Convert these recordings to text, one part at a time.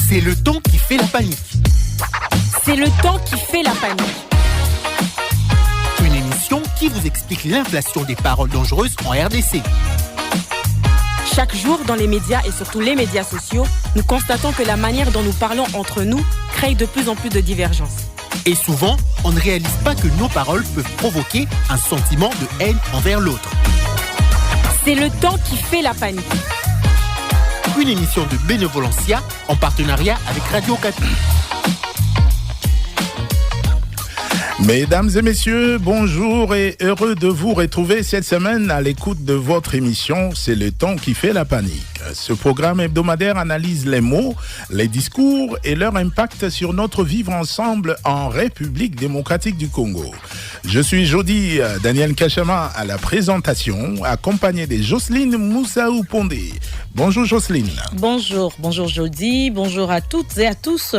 C'est le temps qui fait la panique. C'est le temps qui fait la panique. Une émission qui vous explique l'inflation des paroles dangereuses en RDC. Chaque jour, dans les médias et surtout les médias sociaux, nous constatons que la manière dont nous parlons entre nous crée de plus en plus de divergences. Et souvent, on ne réalise pas que nos paroles peuvent provoquer un sentiment de haine envers l'autre. C'est le temps qui fait la panique. Une émission de Bénévolencia en partenariat avec Radio Okapi. Mesdames et messieurs, bonjour et heureux de vous retrouver cette semaine à l'écoute de votre émission C'est le temps qui fait la panique. Ce programme hebdomadaire analyse les mots, les discours et leur impact sur notre vivre ensemble en République démocratique du Congo. Je suis Jody Daniel Kachama à la présentation, accompagné de Jocelyne Moussaou Pondé. Bonjour Jocelyne. Bonjour Jody, bonjour à toutes et à tous.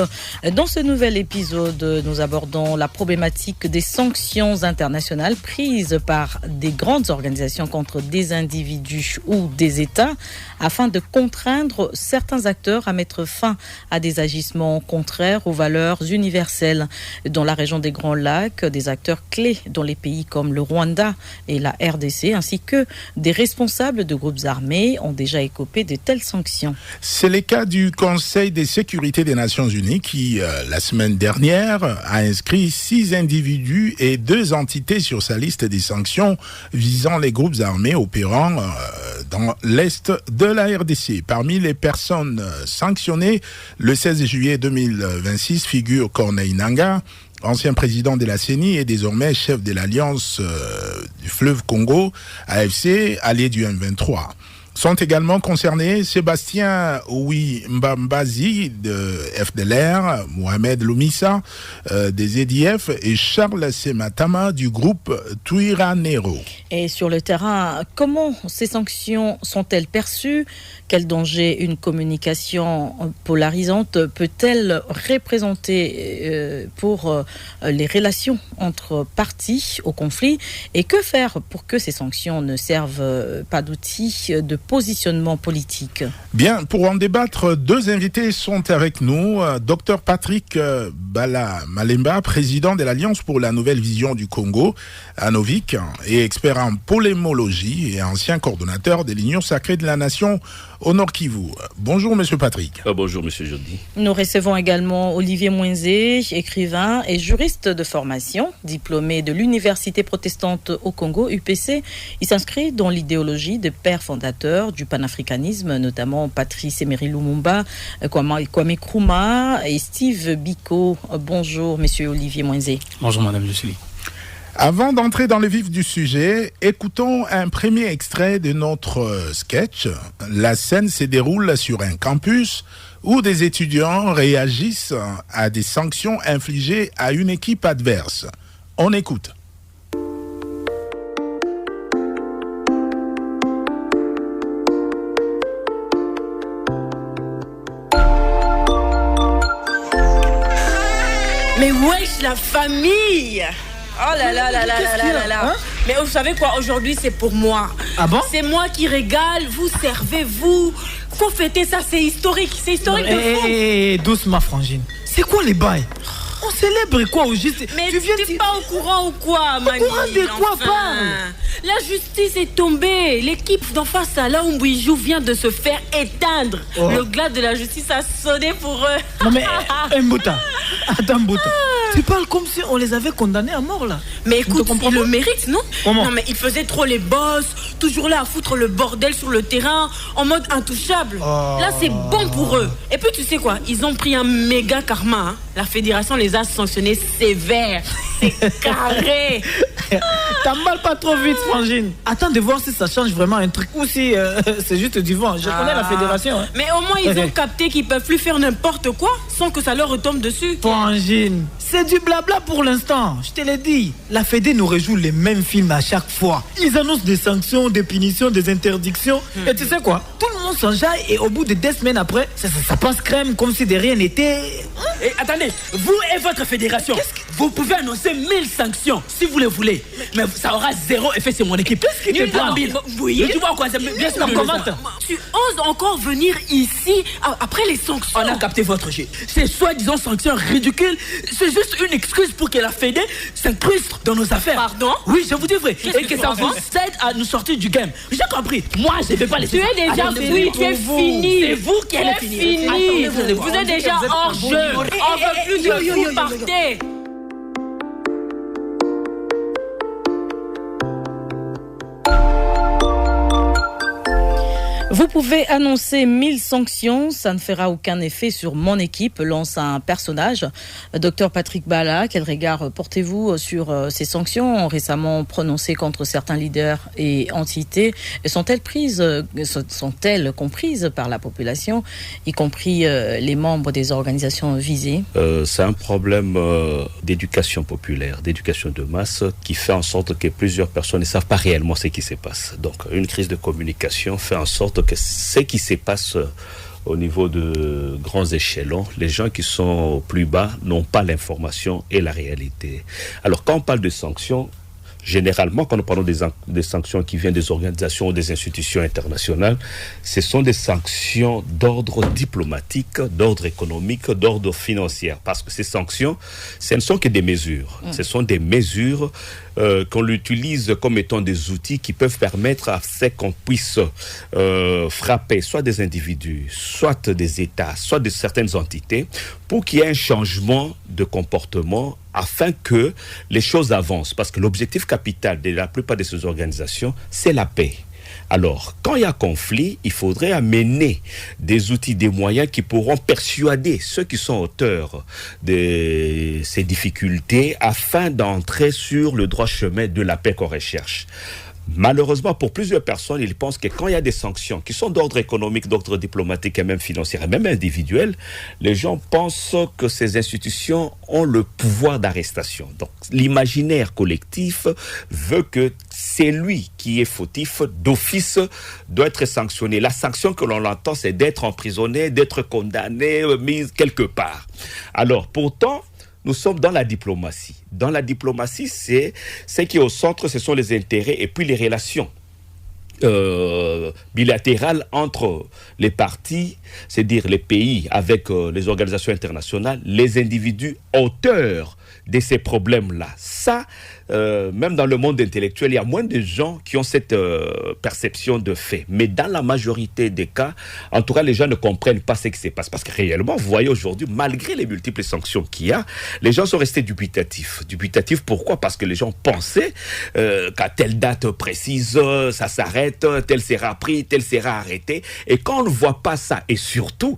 Dans ce nouvel épisode, nous abordons la problématique des sanctions internationales prises par des grandes organisations contre des individus ou des États afin de contraindre certains acteurs à mettre fin à des agissements contraires aux valeurs universelles. Dans la région des Grands Lacs, des acteurs clés dans les pays comme le Rwanda et la RDC, ainsi que des responsables de groupes armés ont déjà écopé de telles sanctions. C'est le cas du Conseil de sécurité des Nations Unies qui, la semaine dernière, a inscrit 6 individus et 2 entités sur sa liste des sanctions visant les groupes armés opérant dans l'Est de la RDC. Parmi les personnes sanctionnées, le 16 juillet 2026 figure Corneille Nangaa, ancien président de la CENI et désormais chef de l'Alliance du fleuve Congo, AFC, allié du M23. Sont également concernés Sébastien Mbambazi de FDLR, Mohamed Loumissa des EDF et Charles Sematama du groupe Twirwaneho. Et sur le terrain, comment ces sanctions sont-elles perçues ? Quel danger une communication polarisante peut-elle représenter pour les relations entre parties au conflit ? Et que faire pour que ces sanctions ne servent pas d'outil de positionnement politique ? Bien, pour en débattre, 2 invités sont avec nous. Dr Patrick Bala Malemba, président de l'Alliance pour la Nouvelle Vision du Congo, à Novik, et expert en polémologie et ancien coordonnateur de l'Union Sacrée de la Nation au Nord Kivu. Bonjour Monsieur Patrick. Bonjour Monsieur Jody. Nous recevons également Olivier Mouinzé, écrivain et juriste de formation, diplômé de l'Université protestante au Congo, UPC. Il s'inscrit dans l'idéologie des pères fondateurs du panafricanisme, notamment Patrice Emery Lumumba, Kwame Nkrumah et Steve Biko. Bonjour Monsieur Olivier Mouinzé. Bonjour Madame Jocelyne. Avant d'entrer dans le vif du sujet, écoutons un premier extrait de notre sketch. La scène se déroule sur un campus où des étudiants réagissent à des sanctions infligées à une équipe adverse. On écoute. Mais wesh, la famille! Oh là là là là là là là là. Mais vous savez quoi, aujourd'hui c'est pour moi. Ah bon? C'est moi qui régale, vous servez, vous. Faut fêter ça, c'est historique de fou. Doucement Frangine. C'est quoi les bails? On célèbre quoi au juste? Mais tu n'es pas au courant ou quoi, Mani? Au courant de quoi parle? La justice est tombée. L'équipe d'en face à là où Mbouijou vient de se faire éteindre. Oh. Le glas de la justice a sonné pour eux. Non mais, Mbouta. Attends Mbouta. Tu parles comme si on les avait condamnés à mort là. Mais écoute, ils le méritent, non? Comment? Non mais ils faisaient trop les boss, toujours là à foutre le bordel sur le terrain, en mode intouchable. Là c'est bon pour eux. Et puis tu sais quoi, ils ont pris un méga karma, hein. La fédération les a sanctionnés sévères. C'est carré. T'emballes pas trop vite, Frangine. Attends de voir si ça change vraiment un truc ou si c'est juste du vent. Je connais la fédération. Hein. Mais au moins ils ont capté qu'ils peuvent plus faire n'importe quoi sans que ça leur retombe dessus. Frangine, c'est du blabla pour l'instant. Je te l'ai dit. La Fédé nous rejoue les mêmes films à chaque fois. Ils annoncent des sanctions, des punitions, des interdictions. Et tu sais quoi? Tout le monde s'enjaille et au bout de 2 semaines après, ça passe crème comme si de rien n'était. Et attendez, vous et votre fédération, Vous pouvez annoncer 1000 sanctions si vous le voulez. Mais ça aura zéro effet sur mon équipe. Qu'est-ce qui te prend? Oui. Tu vois quoi? Bien sûr, Tu oses encore venir ici après les sanctions? On a capté votre jeu. Ces soi-disant sanctions ridicules, c'est juste une excuse pour que la Fédé s'incruste dans nos affaires. Pardon? Oui, je vous dis vrai. Et que ça vous aide à nous sortir du game. J'ai compris. Moi, je ne vais pas laisser ça. Tu es déjà fini. Tu es fini. C'est vous qui allez finir. Vous êtes déjà hors jeu. On veut plus de vous, partez. Vous pouvez annoncer 1000 sanctions, ça ne fera aucun effet sur mon équipe, lance un personnage. Docteur Patrick Bala, quel regard portez-vous sur ces sanctions récemment prononcées contre certains leaders et entités? Sont-elles comprises par la population, y compris les membres des organisations visées? C'est un problème d'éducation populaire, d'éducation de masse, qui fait en sorte que plusieurs personnes ne savent pas réellement ce qui se passe. Donc une crise de communication fait en sorte que ce qui se passe au niveau de grands échelons, les gens qui sont au plus bas n'ont pas l'information et la réalité. Alors quand on parle de sanctions, généralement, quand nous parlons des sanctions qui viennent des organisations ou des institutions internationales, ce sont des sanctions d'ordre diplomatique, d'ordre économique, d'ordre financier. Parce que ces sanctions, ce ne sont que des mesures. Ce sont des mesures qu'on utilise comme étant des outils qui peuvent permettre à ce qu'on puisse frapper soit des individus, soit des États, soit de certaines entités, pour qu'il y ait un changement de comportement afin que les choses avancent. Parce que l'objectif capital de la plupart de ces organisations, c'est la paix. Alors, quand il y a conflit, il faudrait amener des outils, des moyens qui pourront persuader ceux qui sont auteurs de ces difficultés afin d'entrer sur le droit chemin de la paix qu'on recherche. Malheureusement, pour plusieurs personnes, ils pensent que quand il y a des sanctions qui sont d'ordre économique, d'ordre diplomatique et même financier, et même individuel, les gens pensent que ces institutions ont le pouvoir d'arrestation. Donc, l'imaginaire collectif veut que c'est lui qui est fautif d'office doit être sanctionné. La sanction que l'on entend, c'est d'être emprisonné, d'être condamné, mis quelque part. Alors, pourtant, nous sommes dans la diplomatie. Dans la diplomatie, c'est ce qui est au centre, ce sont les intérêts et puis les relations bilatérales entre les parties, c'est-à-dire les pays avec les organisations internationales, les individus auteurs de ces problèmes-là. Ça, même dans le monde intellectuel, il y a moins de gens qui ont cette perception de fait. Mais dans la majorité des cas, en tout cas, les gens ne comprennent pas ce qui se passe. Parce que réellement, vous voyez aujourd'hui, malgré les multiples sanctions qu'il y a, les gens sont restés dubitatifs. Dubitatifs, pourquoi? Parce que les gens pensaient qu'à telle date précise, ça s'arrête, tel sera pris, tel sera arrêté. Et quand on ne voit pas ça, et surtout,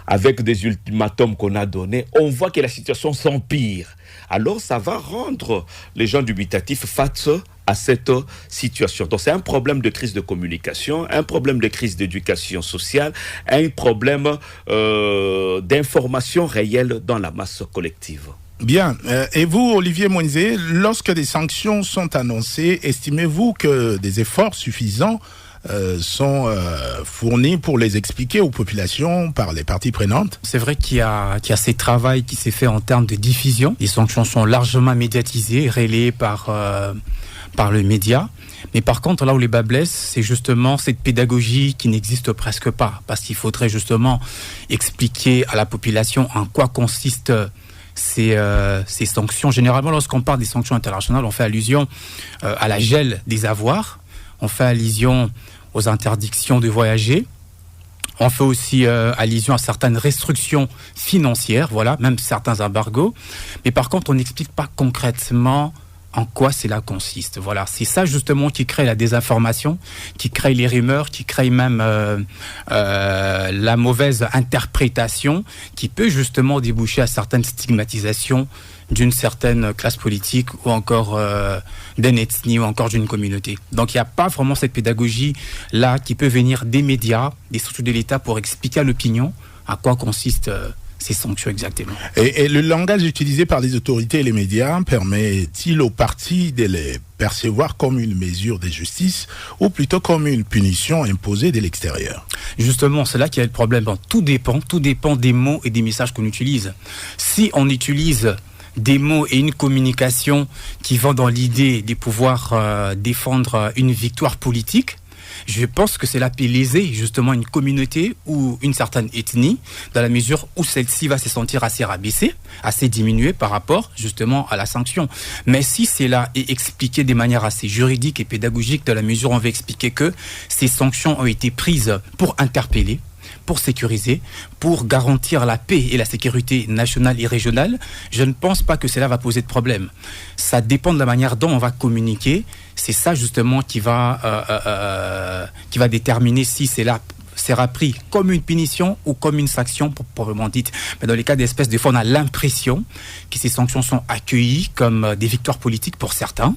avec des ultimatums qu'on a donnés, on voit que la situation s'empire. Alors ça va rendre les gens dubitatifs face à cette situation. Donc c'est un problème de crise de communication, un problème de crise d'éducation sociale, un problème d'information réelle dans la masse collective. Bien. Et vous, Olivier Moïse, lorsque des sanctions sont annoncées, estimez-vous que des efforts suffisants sont fournis pour les expliquer aux populations par les parties prenantes? C'est vrai qu'il y a ce travail qui s'est fait en termes de diffusion. Les sanctions sont largement médiatisées, relayées par le média. Mais par contre, là où les bas blessent, c'est justement cette pédagogie qui n'existe presque pas. Parce qu'il faudrait justement expliquer à la population en quoi consistent ces sanctions. Généralement, lorsqu'on parle des sanctions internationales, on fait allusion à la gel des avoirs. On fait allusion aux interdictions de voyager. On fait aussi allusion à certaines restrictions financières, voilà, même certains embargos. Mais par contre, on n'explique pas concrètement en quoi cela consiste. Voilà, c'est ça justement qui crée la désinformation, qui crée les rumeurs, qui crée même la mauvaise interprétation, qui peut justement déboucher à certaines stigmatisations d'une certaine classe politique ou encore d'une ethnie ou encore d'une communauté. Donc il n'y a pas vraiment cette pédagogie-là qui peut venir des médias, des structures de l'État pour expliquer à l'opinion à quoi consistent ces sanctions exactement. Et le langage utilisé par les autorités et les médias permet-il aux partis de les percevoir comme une mesure de justice ou plutôt comme une punition imposée de l'extérieur? Justement, c'est là qu'il y a le problème. Bon, tout dépend des mots et des messages qu'on utilise. Si on utilise des mots et une communication qui vont dans l'idée de pouvoir défendre une victoire politique, je pense que cela peut léser justement une communauté ou une certaine ethnie, dans la mesure où celle-ci va se sentir assez rabaissée, assez diminuée par rapport justement à la sanction. Mais si cela est expliqué de manière assez juridique et pédagogique, dans la mesure où on va expliquer que ces sanctions ont été prises pour interpeller, pour sécuriser, pour garantir la paix et la sécurité nationale et régionale, je ne pense pas que cela va poser de problème. Ça dépend de la manière dont on va communiquer. C'est ça justement qui va déterminer si cela sera pris comme une punition ou comme une sanction proprement dite. Mais dans les cas d'espèce, des fois on a l'impression que ces sanctions sont accueillies comme des victoires politiques pour certains,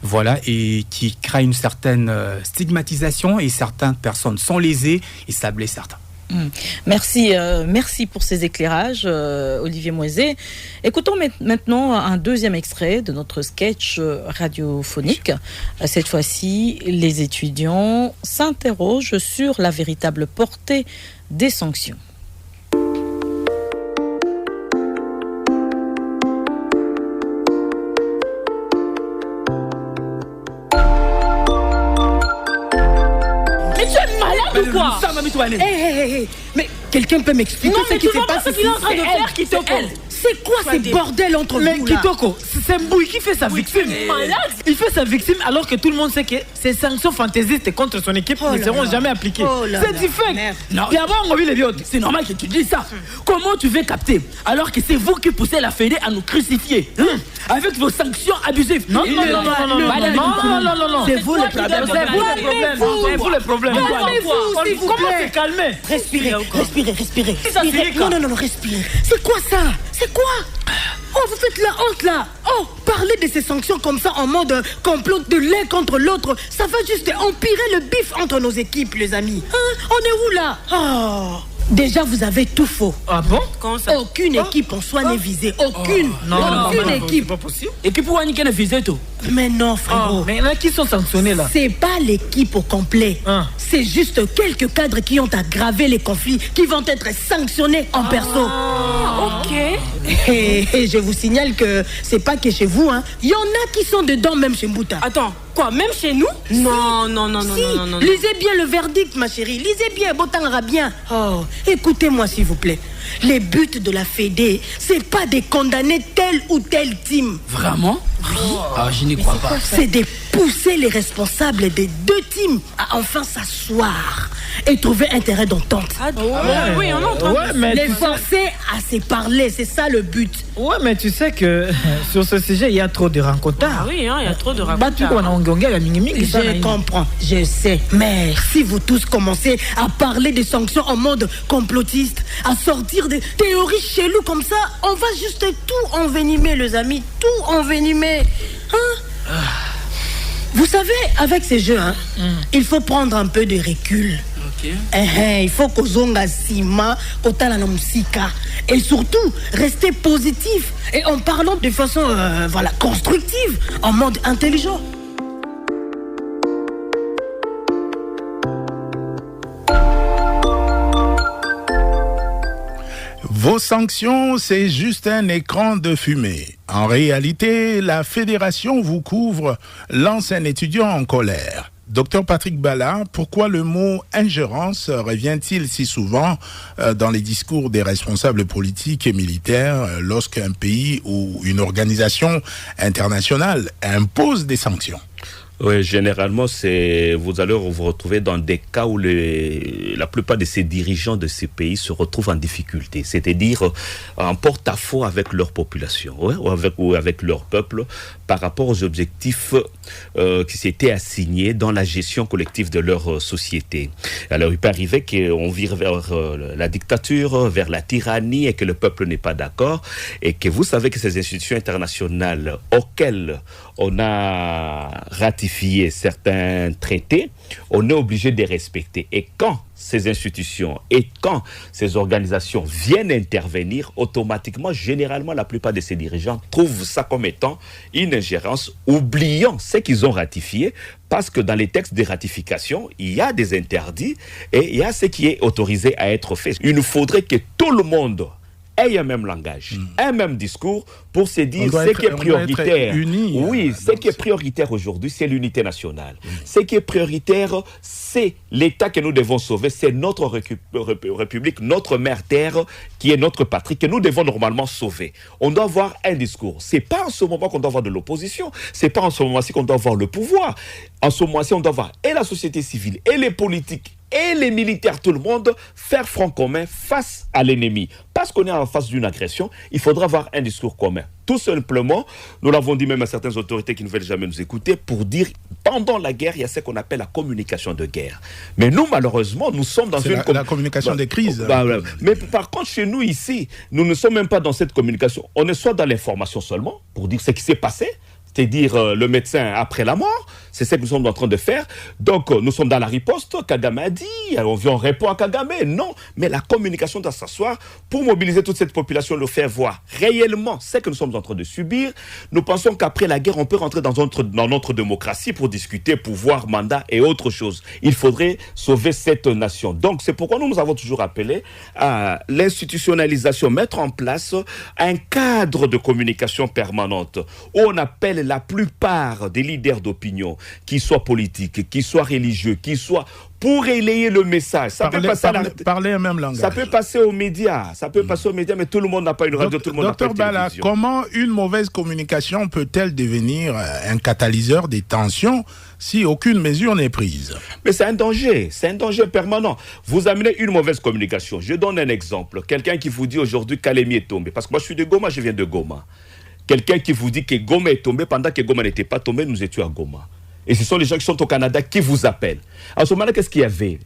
voilà, et qui créent une certaine stigmatisation, et certaines personnes sont lésées et ça blesse certains. Merci pour ces éclairages, Olivier Moisé. Écoutons maintenant un deuxième extrait de notre sketch radiophonique. Cette fois-ci, les étudiants s'interrogent sur la véritable portée des sanctions. Quoi? Mais quelqu'un peut m'expliquer ce qui se passe? Ce qu'il est en train de faire, Kitoko. C'est quoi ces bordels entre vous là? Mais Kitoko, c'est Mbouy qui fait sa victime. Il fait sa victime alors que tout le monde sait que ces sanctions fantaisistes contre son équipe ne seront jamais appliquées. C'est différent. C'est normal que tu dises ça. Comment tu veux capter alors que c'est vous qui poussez la Fédé à nous crucifier avec vos sanctions abusives? Non. C'est vous le problème. C'est vous le problème. Comment se calmer? Respirez. Non, respirez. C'est quoi ça? C'est quoi? Oh, vous faites la honte là. Oh, parler de ces sanctions comme ça en mode complot de l'un contre l'autre, ça va juste empirer le bif entre nos équipes, les amis. On est où là? Oh, déjà vous avez tout faux. Ah bon? Aucune équipe en soi n'est visée. Aucune équipe. C'est pas possible. Équipe où Annika n'est visée tout. Mais non, frérot. Mais il y en a qui sont sanctionnés là. C'est pas l'équipe au complet. C'est juste quelques cadres qui ont aggravé les conflits qui vont être sanctionnés en perso. Ok. Et je vous signale que c'est pas que chez vous, hein. Il y en a qui sont dedans même chez Mbouta. Attends, quoi, même chez nous? Non. Lisez bien le verdict, ma chérie. Lisez bien, Botangara bien. Oh, écoutez-moi s'il vous plaît. Les buts de la Fédé, c'est pas de condamner tel ou tel team. Vraiment? Oui. Ah, je n'y crois pas. C'est de pousser les responsables des deux teams à enfin s'asseoir et trouver un terrain d'entente. Oui, on entend. Les forcer à se parler, c'est ça le but. Ouais, mais tu sais que sur ce sujet, il y a trop de rencontres. Oui, il y a trop de rencontres. Je comprends, je sais. Mais si vous tous commencez à parler des sanctions en mode complotiste, à sortir des théories cheloues comme ça, on va juste tout envenimer, les amis. Tout envenimer. Vous savez, avec ces jeux, il faut prendre un peu de recul. Il faut que zonga sima kotala na musika et surtout rester positif et en parlant de façon constructive, en mode intelligent. Vos sanctions, c'est juste un écran de fumée. En réalité, la fédération vous couvre, lance un étudiant en colère. Docteur Patrick Bala, pourquoi le mot ingérence revient-il si souvent dans les discours des responsables politiques et militaires lorsqu'un pays ou une organisation internationale impose des sanctions? Oui, généralement, vous allez vous retrouver dans des cas où la plupart de ces dirigeants de ces pays se retrouvent en difficulté, c'est-à-dire en porte-à-faux avec leur population, ou avec leur peuple, par rapport aux objectifs qui s'étaient assignés dans la gestion collective de leur société. Alors, il peut arriver qu'on vire vers la dictature, vers la tyrannie, et que le peuple n'est pas d'accord, et que vous savez que ces institutions internationales auxquelles on a ratifié certains traités, on est obligé de les respecter. Et quand ces institutions et quand ces organisations viennent intervenir, automatiquement, généralement, la plupart de ces dirigeants trouvent ça comme étant une ingérence, oubliant ce qu'ils ont ratifié, parce que dans les textes de ratification, il y a des interdits et il y a ce qui est autorisé à être fait. Il nous faudrait que tout le monde aient un même langage, un même discours pour se dire ce qui est prioritaire. Ce qui est prioritaire aujourd'hui, c'est l'unité nationale. Ce qui est prioritaire, c'est l'État que nous devons sauver, c'est notre République, notre mère terre, qui est notre patrie, que nous devons normalement sauver. On doit avoir un discours. C'est pas en ce moment qu'on doit avoir de l'opposition, c'est pas en ce moment-ci qu'on doit avoir le pouvoir. En ce moment-ci, on doit avoir et la société civile, et les politiques, et les militaires, tout le monde, faire front commun face à l'ennemi. Parce qu'on est en face d'une agression, il faudra avoir un discours commun. Tout simplement, nous l'avons dit même à certaines autorités qui ne veulent jamais nous écouter, pour dire, pendant la guerre, il y a ce qu'on appelle la communication de guerre. Mais nous, malheureusement, nous sommes dans la communication des crises. Mais par contre, chez nous, ici, nous ne sommes même pas dans cette communication. On est soit dans l'information seulement, pour dire ce qui s'est passé, c'est-à-dire le médecin après la mort, c'est ce que nous sommes en train de faire. Donc, nous sommes dans la riposte, Kagame a dit, on répond à Kagame. Non, mais la communication doit s'asseoir pour mobiliser toute cette population, le faire voir réellement ce que nous sommes en train de subir. Nous pensons qu'après la guerre, on peut rentrer dans notre démocratie pour discuter, pouvoir, mandat et autre chose. Il faudrait sauver cette nation. Donc, c'est pourquoi nous avons toujours appelé à l'institutionnalisation, mettre en place un cadre de communication permanente où on appelle la plupart des leaders d'opinion, qu'ils soient politiques, qu'ils soient religieux, qu'ils soient pour relayer le message. Parler un même langage. Ça peut passer aux médias, mais tout le monde n'a pas une radio, tout le monde n'a pas une télévision. Dr Bala, comment une mauvaise communication peut-elle devenir un catalyseur des tensions si aucune mesure n'est prise? Mais c'est un danger permanent. Vous amenez une mauvaise communication. Je donne un exemple. Quelqu'un qui vous dit aujourd'hui qu'Alemi est tombé. Parce que moi je suis de Goma, je viens de Goma. Quelqu'un qui vous dit que Goma est tombé pendant que Goma n'était pas tombé, nous étions à Goma. Et ce sont les gens qui sont au Canada qui vous appellent. À ce moment-là, qu'est-ce qu'il y avait?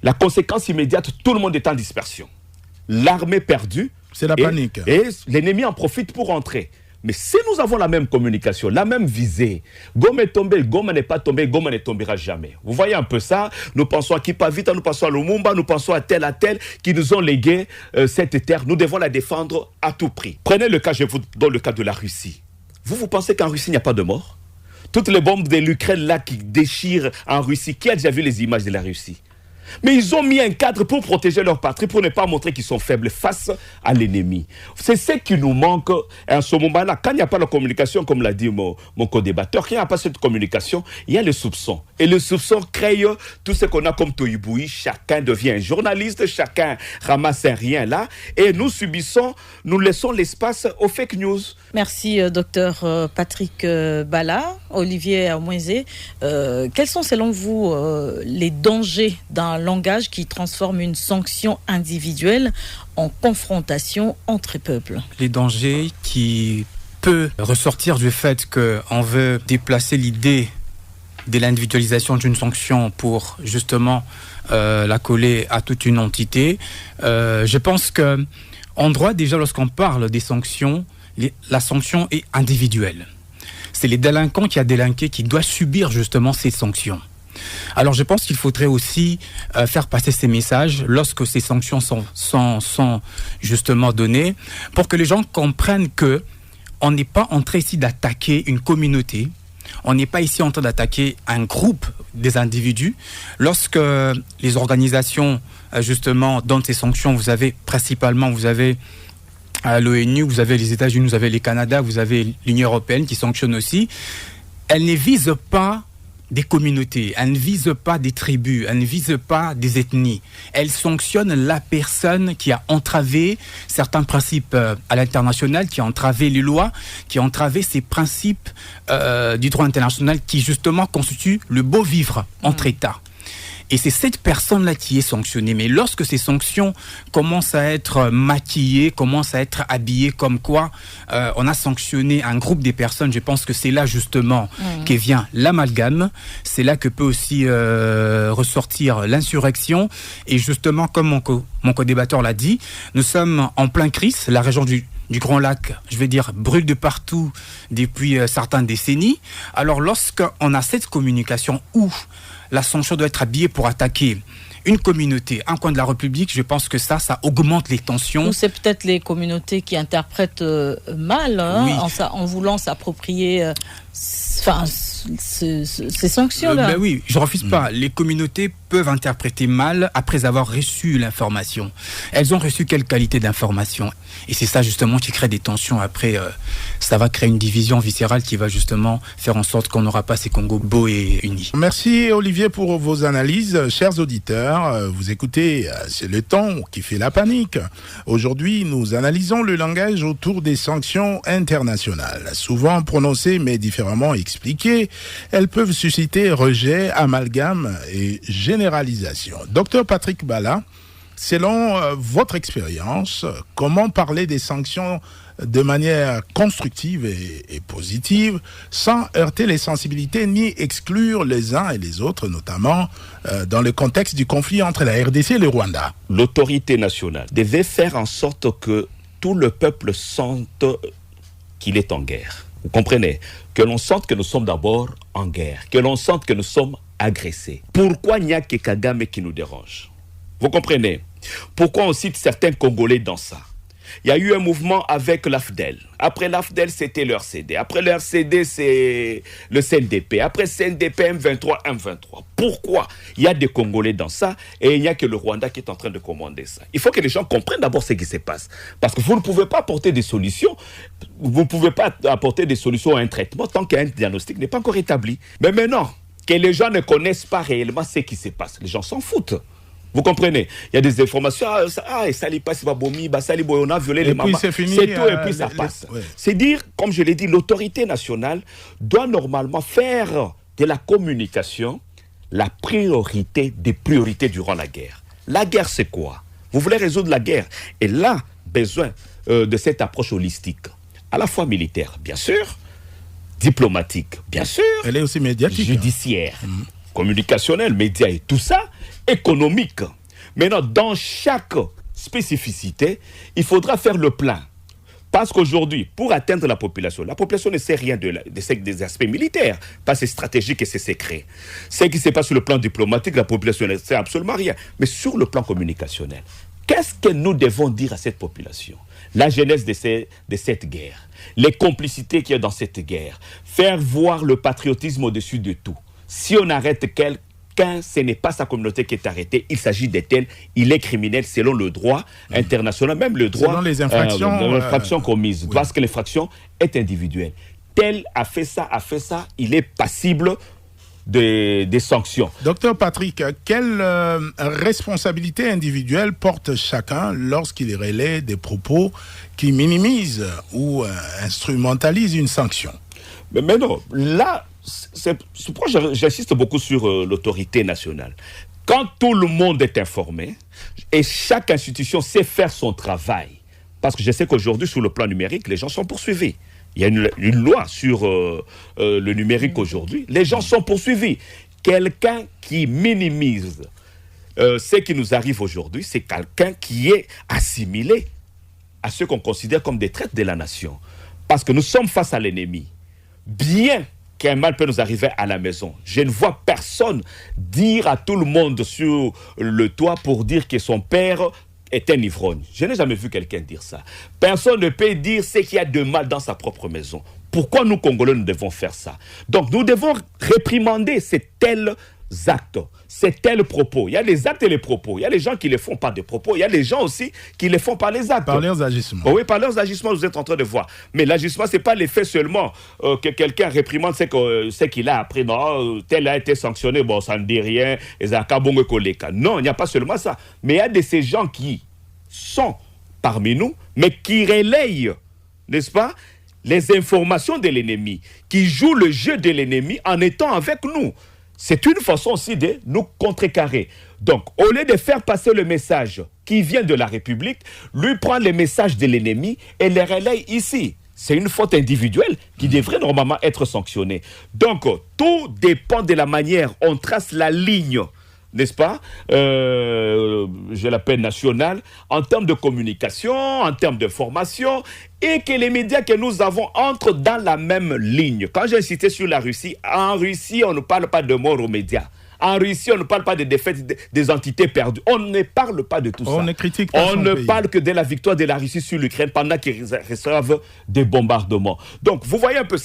La conséquence immédiate, tout le monde est en dispersion. L'armée perdue. C'est la panique. Et l'ennemi en profite pour entrer. Mais si nous avons la même communication, la même visée, Goma est tombé, Goma n'est pas tombé, Goma ne tombera jamais. Vous voyez un peu ça? Nous pensons à Kipavita, nous pensons à Lumumba, nous pensons à tel qui nous ont légué cette terre. Nous devons la défendre à tout prix. Prenez le cas, je vous donne le cas de la Russie. Vous pensez qu'en Russie, il n'y a pas de mort? Toutes les bombes de l'Ukraine là qui déchirent en Russie, qui a déjà vu les images de la Russie? Mais ils ont mis un cadre pour protéger leur patrie, pour ne pas montrer qu'ils sont faibles face à l'ennemi. C'est ce qui nous manque à ce moment-là. Quand il n'y a pas la communication, comme l'a dit mon co-débatteur, quand il n'y a pas cette communication, il y a le soupçon. Et le soupçon crée tout ce qu'on a comme Tohuboui. Chacun devient un journaliste, chacun ramasse un rien là. Et nous laissons l'espace aux fake news. Merci, docteur Patrick Bala. Olivier Amoizé, quels sont selon vous les dangers d'un langage qui transforme une sanction individuelle en confrontation entre peuples? Les dangers qui peuvent ressortir du fait qu'on veut déplacer l'idée de l'individualisation d'une sanction pour justement la coller à toute une entité. Je pense qu'en droit, déjà, lorsqu'on parle des sanctions, la sanction est individuelle. C'est les délinquants qui a délinqué qui doivent subir justement ces sanctions. Alors je pense qu'il faudrait aussi faire passer ces messages lorsque ces sanctions sont justement données, pour que les gens comprennent qu'on n'est pas en train ici d'attaquer une communauté, on n'est pas ici en train d'attaquer un groupe des individus. Lorsque les organisations justement donnent ces sanctions, vous avez l'ONU, vous avez les États-Unis, vous avez les Canada, vous avez l'Union européenne qui sanctionne aussi. Elles ne visent pas des communautés, elles ne visent pas des tribus, elles ne visent pas des ethnies. Elles sanctionnent la personne qui a entravé certains principes à l'international, qui a entravé les lois, qui a entravé ces principes du droit international qui justement constituent le beau vivre entre États. Et c'est cette personne-là qui est sanctionnée. Mais lorsque ces sanctions commencent à être maquillées, commencent à être habillées comme quoi on a sanctionné un groupe des personnes, je pense que c'est là justement que vient l'amalgame. C'est là que peut aussi ressortir l'insurrection. Et justement, comme mon co-débatteur l'a dit, nous sommes en plein crise. La région du Grand Lac, je vais dire, brûle de partout depuis certaines décennies. Alors lorsqu'on a cette communication où la sanction doit être habillée pour attaquer une communauté, un coin de la République, je pense que ça augmente les tensions. Ou c'est peut-être les communautés qui interprètent mal, oui, en voulant s'approprier ces sanctions-là. Oui, je ne refuse pas. Les communautés peuvent interpréter mal après avoir reçu l'information. Elles ont reçu quelle qualité d'information? Et c'est ça justement qui crée des tensions. Après, ça va créer une division viscérale qui va justement faire en sorte qu'on n'aura pas ces Congos beaux et unis. Merci Olivier pour vos analyses. Chers auditeurs, vous écoutez, c'est le ton qui fait la panique. Aujourd'hui, nous analysons le langage autour des sanctions internationales. Souvent prononcées mais différemment expliquées, elles peuvent susciter rejet, amalgame et généralisation. Docteur Patrick Bala, selon votre expérience, comment parler des sanctions de manière constructive et positive, sans heurter les sensibilités ni exclure les uns et les autres, notamment dans le contexte du conflit entre la RDC et le Rwanda? L'autorité nationale devait faire en sorte que tout le peuple sente qu'il est en guerre. Vous comprenez? Que l'on sente que nous sommes d'abord en guerre, que l'on sente que nous sommes agressés. Pourquoi il n'y a que Kagame qui nous dérange? Vous comprenez? Pourquoi on cite certains Congolais dans ça? Il y a eu un mouvement avec l'AFDEL. Après l'AFDEL, c'était le RCD. Après le RCD, c'est le CNDP. Après CNDP, M23, M23. Pourquoi il y a des Congolais dans ça et il n'y a que le Rwanda qui est en train de commander ça? Il faut que les gens comprennent d'abord ce qui se passe. Parce que vous ne pouvez pas apporter des solutions. Vous ne pouvez pas apporter des solutions à un traitement tant qu'un diagnostic n'est pas encore établi. Mais maintenant, que les gens ne connaissent pas réellement ce qui se passe, les gens s'en foutent. Vous comprenez? Il y a des informations, on a violé les mamans. C'est tout, et puis ça passe. Ouais. C'est dire, comme je l'ai dit, l'autorité nationale doit normalement faire de la communication la priorité des priorités durant la guerre. La guerre, c'est quoi? Vous voulez résoudre la guerre. Et là, besoin de cette approche holistique, à la fois militaire, bien sûr, diplomatique, bien sûr. Elle est aussi médiatique. Judiciaire, communicationnelle, médias et tout ça, économique. Maintenant, dans chaque spécificité, il faudra faire le plein. Parce qu'aujourd'hui, pour atteindre la population ne sait rien des aspects militaires, pas c'est stratégique et c'est secret. Ce qui se passe sur le plan diplomatique, la population ne sait absolument rien. Mais sur le plan communicationnel, qu'est-ce que nous devons dire à cette population? La genèse de cette guerre, les complicités qu'il y a dans cette guerre, faire voir le patriotisme au-dessus de tout. Si on arrête quelqu'un, ce n'est pas sa communauté qui est arrêtée, il s'agit de tel, il est criminel selon le droit international, même le droit selon les infractions commises, oui. Parce que l'infraction est individuelle. Tel a fait ça, il est passible des sanctions. Docteur Patrick, quelle responsabilité individuelle porte chacun lorsqu'il relaie des propos qui minimisent ou instrumentalisent une sanction? Mais non, là, c'est pourquoi j'insiste beaucoup sur l'autorité nationale. Quand tout le monde est informé et chaque institution sait faire son travail, parce que je sais qu'aujourd'hui, sur le plan numérique, les gens sont poursuivis. Il y a une loi sur le numérique aujourd'hui. Les gens sont poursuivis. Quelqu'un qui minimise ce qui nous arrive aujourd'hui, c'est quelqu'un qui est assimilé à ce qu'on considère comme des traîtres de la nation. Parce que nous sommes face à l'ennemi. Bien qu'un mal peut nous arriver à la maison, je ne vois personne dire à tout le monde sur le toit pour dire que son père est un ivrogne. Je n'ai jamais vu quelqu'un dire ça. Personne ne peut dire ce qu'il y a de mal dans sa propre maison. Pourquoi nous, Congolais, nous devons faire ça? Donc, nous devons réprimander ces tels actes, ces tels propos. Il y a les actes et les propos. Il y a les gens qui ne les font par des propos. Il y a les gens aussi qui les font par les actes. Par leurs agissements. Oui, par leurs agissements, vous êtes en train de voir. Mais l'agissement, ce n'est pas l'effet seulement que quelqu'un réprimande ce qu'il a appris. Non, tel a été sanctionné, bon, ça ne dit rien. Non, il n'y a pas seulement ça. Mais il y a de ces gens qui sont parmi nous, mais qui relayent, n'est-ce pas, les informations de l'ennemi, qui jouent le jeu de l'ennemi en étant avec nous. C'est une façon aussi de nous contrecarrer. Donc, au lieu de faire passer le message qui vient de la République, lui prend les messages de l'ennemi et les relaye ici. C'est une faute individuelle qui devrait normalement être sanctionnée. Donc, tout dépend de la manière on trace la ligne, n'est-ce pas, je l'appelle nationale, en termes de communication, en termes de formation, et que les médias que nous avons entrent dans la même ligne. Quand j'ai insisté sur la Russie, en Russie, on ne parle pas de mort aux médias. En Russie, on ne parle pas de défaite des entités perdues. On ne parle pas de tout ça. On ne critique pas son pays. Parle que de la victoire de la Russie sur l'Ukraine pendant qu'ils reçoivent des bombardements. Donc, vous voyez un peu,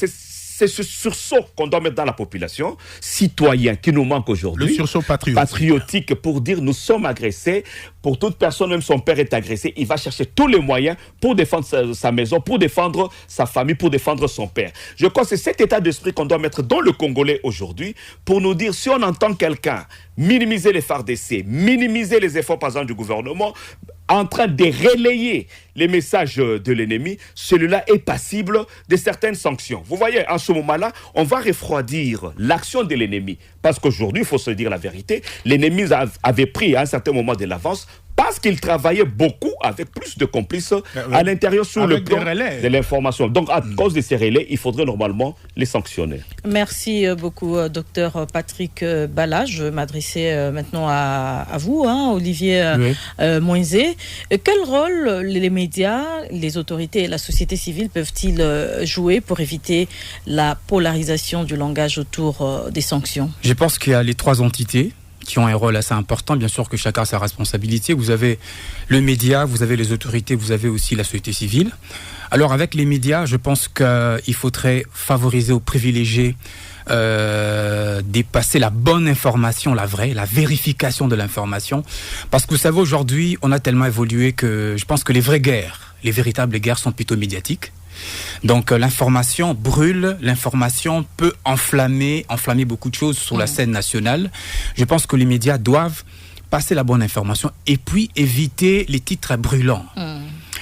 c'est ce sursaut qu'on doit mettre dans la population, citoyen qui nous manque aujourd'hui. Le sursaut patriotique pour dire nous sommes agressés. Pour toute personne, même son père est agressé, il va chercher tous les moyens pour défendre sa maison, pour défendre sa famille, pour défendre son père. Je crois que c'est cet état d'esprit qu'on doit mettre dans le Congolais aujourd'hui pour nous dire si on entend quelqu'un minimiser les FARDC, minimiser les efforts par exemple du gouvernement, en train de relayer les messages de l'ennemi, celui-là est passible de certaines sanctions. Vous voyez, en ce moment-là, on va refroidir l'action de l'ennemi. Parce qu'aujourd'hui, il faut se dire la vérité, l'ennemi avait pris à un certain moment de l'avance parce qu'il travaillait beaucoup avec plus de complices à l'intérieur sur le plan de l'information. Donc, à cause de ces relais, il faudrait normalement les sanctionner. Merci beaucoup, docteur Patrick Bala. Je vais m'adresser maintenant à vous, Olivier Moïse. Quel rôle les médias, les autorités et la société civile peuvent-ils jouer pour éviter la polarisation du langage autour des sanctions? Je pense qu'il y a les trois entités qui ont un rôle assez important. Bien sûr que chacun a sa responsabilité. Vous avez le média, vous avez les autorités, vous avez aussi la société civile. Alors avec les médias, je pense qu'il faudrait favoriser ou privilégier dépasser la bonne information, la vraie, la vérification de l'information. Parce que vous savez, aujourd'hui, on a tellement évolué que je pense que les vraies guerres, les véritables guerres sont plutôt médiatiques. Donc l'information brûle, l'information peut enflammer beaucoup de choses sur la scène nationale. Je pense que les médias doivent passer la bonne information et puis éviter les titres brûlants.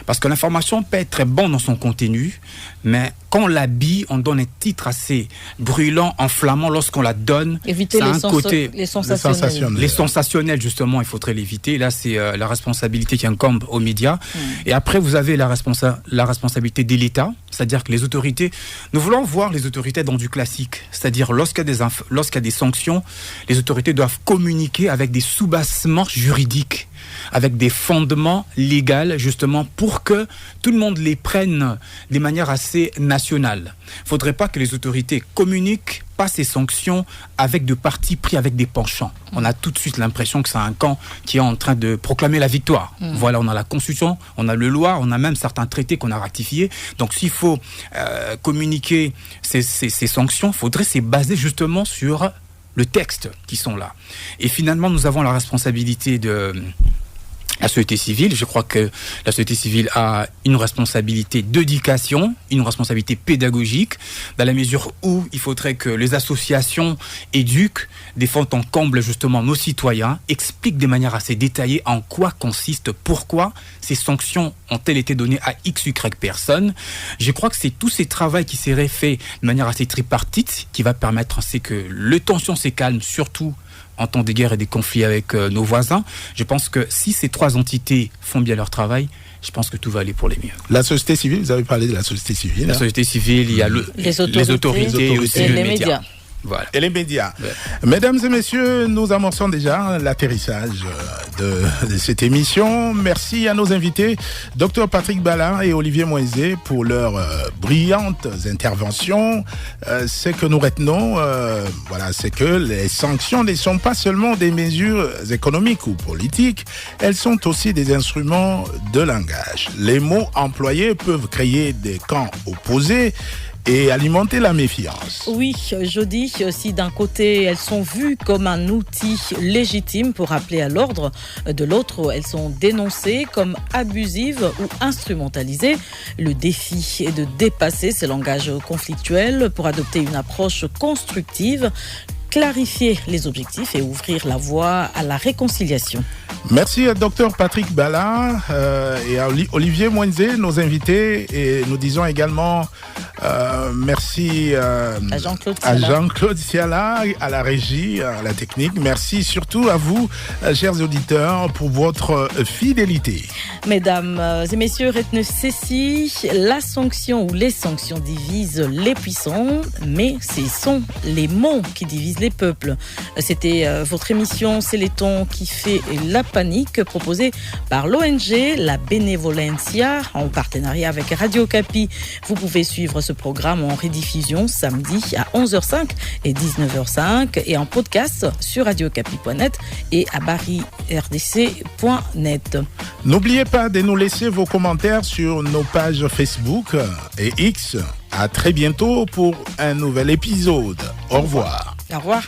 Parce que l'information peut être très bonne dans son contenu, mais quand on l'habille, on donne un titre assez brûlant, enflammant. Lorsqu'on la donne, éviter ça a un côté... les sensationnels. Les sensationnels, justement, il faudrait l'éviter. Là, c'est la responsabilité qui incombe aux médias. Et après, vous avez la responsabilité de l'État, c'est-à-dire que les autorités... Nous voulons voir les autorités dans du classique. C'est-à-dire, lorsqu'il y a des sanctions, les autorités doivent communiquer avec des soubassements juridiques, avec des fondements légaux, justement, pour que tout le monde les prenne de manière assez nationale. Il ne faudrait pas que les autorités communiquent pas ces sanctions avec de partis pris avec des penchants. On a tout de suite l'impression que c'est un camp qui est en train de proclamer la victoire. Voilà, on a la Constitution, on a le loi, on a même certains traités qu'on a ratifiés. Donc s'il faut communiquer ces sanctions, il faudrait se baser justement sur le texte qui sont là. Et finalement, nous avons la responsabilité de... La société civile, je crois que la société civile a une responsabilité d'éducation, une responsabilité pédagogique, dans la mesure où il faudrait que les associations éduquent, défendent en comble justement nos citoyens, expliquent de manière assez détaillée en quoi consiste, pourquoi ces sanctions ont-elles été données à X, Y personnes. Je crois que c'est tous ces travaux qui seraient faits de manière assez tripartite qui va permettre que le tension se calme, surtout en temps de guerre et des conflits avec nos voisins. Je pense que si ces trois entités font bien leur travail, je pense que tout va aller pour les mieux. La société civile, vous avez parlé de la société civile. La société civile, il y a les autorités et aussi les médias. Voilà. Et les médias. Ouais. Mesdames et messieurs, nous amorçons déjà l'atterrissage de cette émission. Merci à nos invités, Dr Patrick Bala et Olivier Moïse, pour leurs brillantes interventions. Ce que nous retenons, c'est que les sanctions ne sont pas seulement des mesures économiques ou politiques, elles sont aussi des instruments de langage. Les mots employés peuvent créer des camps opposés et alimenter la méfiance. Oui, je dis, si d'un côté elles sont vues comme un outil légitime pour appeler à l'ordre, de l'autre elles sont dénoncées comme abusives ou instrumentalisées. Le défi est de dépasser ces langages conflictuels pour adopter une approche constructive, clarifier les objectifs et ouvrir la voie à la réconciliation. Merci à Dr Patrick Bala et à Olivier Moïse, nos invités, et nous disons également merci à Jean-Claude Siala, à la régie, à la technique. Merci surtout à vous, chers auditeurs, pour votre fidélité. Mesdames et messieurs, retenez ceci, la sanction ou les sanctions divisent les puissants, mais ce sont les mots qui divisent les peuples. C'était votre émission C'est les tons qui fait la panique, proposée par l'ONG La Benevolencia en partenariat avec Radio Capi. Vous pouvez suivre ce ce programme en rediffusion samedi à 11h05 et 19h05 et en podcast sur radiocapi.net et à barirdc.net. N'oubliez pas de nous laisser vos commentaires sur nos pages Facebook et X. À très bientôt pour un nouvel épisode. Au revoir. Au revoir.